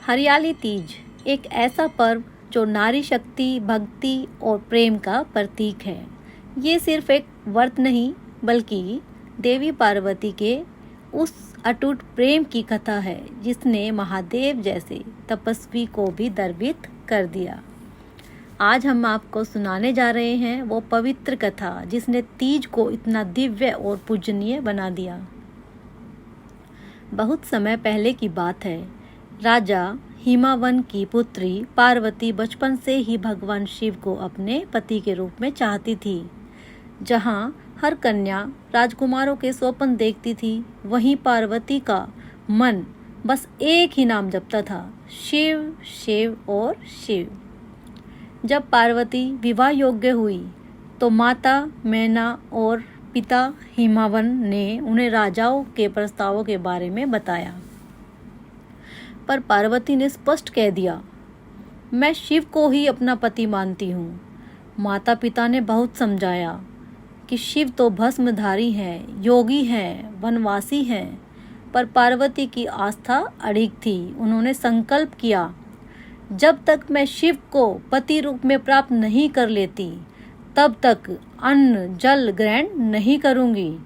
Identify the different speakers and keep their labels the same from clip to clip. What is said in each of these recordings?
Speaker 1: हरियाली तीज एक ऐसा पर्व जो नारी शक्ति, भक्ति और प्रेम का प्रतीक है। ये सिर्फ एक व्रत नहीं बल्कि देवी पार्वती के उस अटूट प्रेम की कथा है जिसने महादेव जैसे तपस्वी को भी द्रवित कर दिया। आज हम आपको सुनाने जा रहे हैं वो पवित्र कथा जिसने तीज को इतना दिव्य और पूजनीय बना दिया। बहुत समय पहले की बात है। राजा हिमावन की पुत्री पार्वती बचपन से ही भगवान शिव को अपने पति के रूप में चाहती थी। जहाँ हर कन्या राजकुमारों के स्वप्न देखती थी, वहीं पार्वती का मन बस एक ही नाम जपता था, शिव शिव और शिव। जब पार्वती विवाह योग्य हुई तो माता मैना और पिता हिमावन ने उन्हें राजाओं के प्रस्तावों के बारे में बताया, पर पार्वती ने स्पष्ट कह दिया, मैं शिव को ही अपना पति मानती हूँ। माता पिता ने बहुत समझाया कि शिव तो भस्मधारी हैं, योगी हैं, वनवासी हैं, पर पार्वती की आस्था अड़िग थी। उन्होंने संकल्प किया, जब तक मैं शिव को पति रूप में प्राप्त नहीं कर लेती तब तक अन्न जल ग्रहण नहीं करूँगी।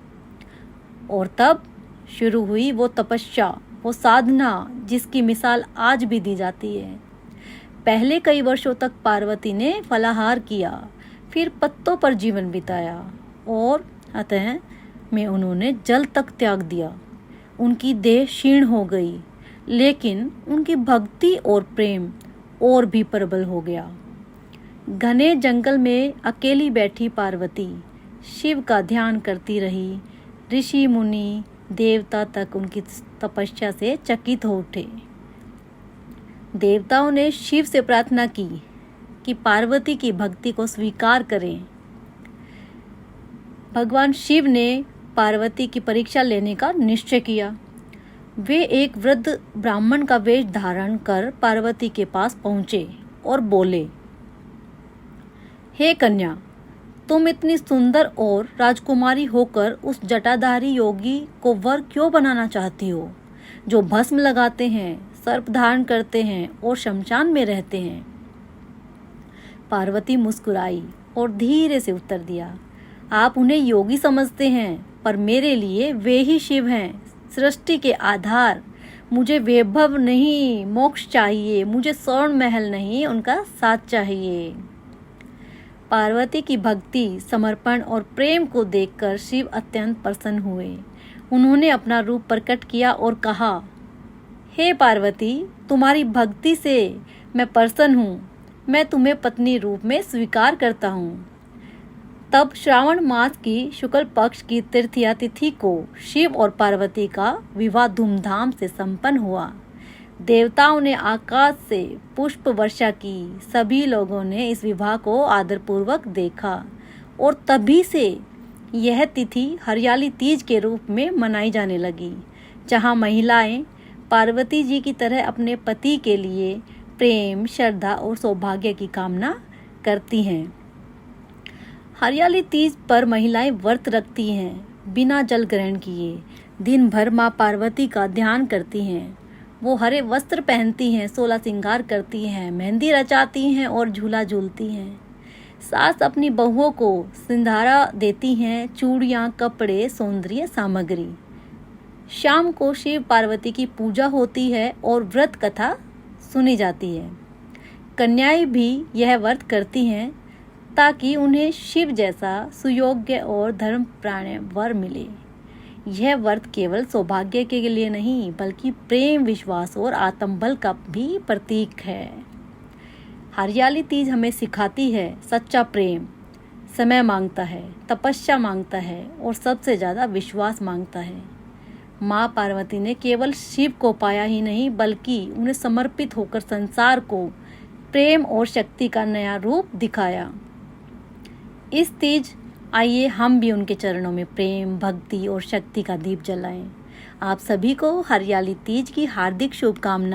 Speaker 1: और तब शुरू हुई वो तपस्या, वो साधना जिसकी मिसाल आज भी दी जाती है। पहले कई वर्षों तक पार्वती ने फलाहार किया, फिर पत्तों पर जीवन बिताया और अतः में उन्होंने जल तक त्याग दिया। उनकी देह क्षीण हो गई, लेकिन उनकी भक्ति और प्रेम और भी प्रबल हो गया। घने जंगल में अकेली बैठी पार्वती शिव का ध्यान करती रही। ऋषि मुनि देवता तक उनकी तपस्या से चकित हो उठे। देवताओं ने शिव से प्रार्थना की कि पार्वती की भक्ति को स्वीकार करें। भगवान शिव ने पार्वती की परीक्षा लेने का निश्चय किया। वे एक वृद्ध ब्राह्मण का वेश धारण कर पार्वती के पास पहुंचे और बोले, हे कन्या, तुम इतनी सुंदर और राजकुमारी होकर उस जटाधारी योगी को वर क्यों बनाना चाहती हो, जो भस्म लगाते हैं, सर्प धारण करते हैं और शमशान में रहते हैं? पार्वती मुस्कुराई और धीरे से उत्तर दिया, आप उन्हें योगी समझते हैं, पर मेरे लिए वे ही शिव हैं, सृष्टि के आधार। मुझे वैभव नहीं, मोक्ष चाहिए। मुझे स्वर्ण महल नहीं, उनका साथ चाहिए। पार्वती की भक्ति, समर्पण और प्रेम को देखकर शिव अत्यंत प्रसन्न हुए। उन्होंने अपना रूप प्रकट किया और कहा, हे पार्वती, तुम्हारी भक्ति से मैं प्रसन्न हूँ। मैं तुम्हें पत्नी रूप में स्वीकार करता हूँ। तब श्रावण मास की शुक्ल पक्ष की तृतीया तिथि को शिव और पार्वती का विवाह धूमधाम से संपन्न हुआ। देवताओं ने आकाश से पुष्प वर्षा की। सभी लोगों ने इस विवाह को आदरपूर्वक देखा और तभी से यह तिथि हरियाली तीज के रूप में मनाई जाने लगी, जहां महिलाएं पार्वती जी की तरह अपने पति के लिए प्रेम, श्रद्धा और सौभाग्य की कामना करती हैं। हरियाली तीज पर महिलाएं व्रत रखती हैं, बिना जल ग्रहण किए। दिन भर माँ पार्वती का ध्यान करती हैं। वो हरे वस्त्र पहनती हैं, 16 श्रृंगार करती हैं, मेहंदी रचाती हैं और झूला झूलती हैं। सास अपनी बहुओं को सिंधारा देती हैं, चूड़ियाँ, कपड़े, सौंदर्य सामग्री। शाम को शिव पार्वती की पूजा होती है और व्रत कथा सुनी जाती है। कन्याएं भी यह व्रत करती हैं ताकि उन्हें शिव जैसा सुयोग्य और धर्मप्राण वर मिले। यह व्रत केवल सौभाग्य के लिए नहीं बल्कि प्रेम, विश्वास और आत्मबल का भी प्रतीक है। हरियाली तीज हमें सिखाती है, सच्चा प्रेम समय मांगता है, तपस्या मांगता है और सबसे ज़्यादा विश्वास मांगता है। माँ पार्वती ने केवल शिव को पाया ही नहीं बल्कि उन्हें समर्पित होकर संसार को प्रेम और शक्ति का नया रूप दिखाया। इस तीज आइए हम भी उनके चरणों में प्रेम, भक्ति और शक्ति का दीप जलाएं। आप सभी को हरियाली तीज की हार्दिक शुभकामनाएं।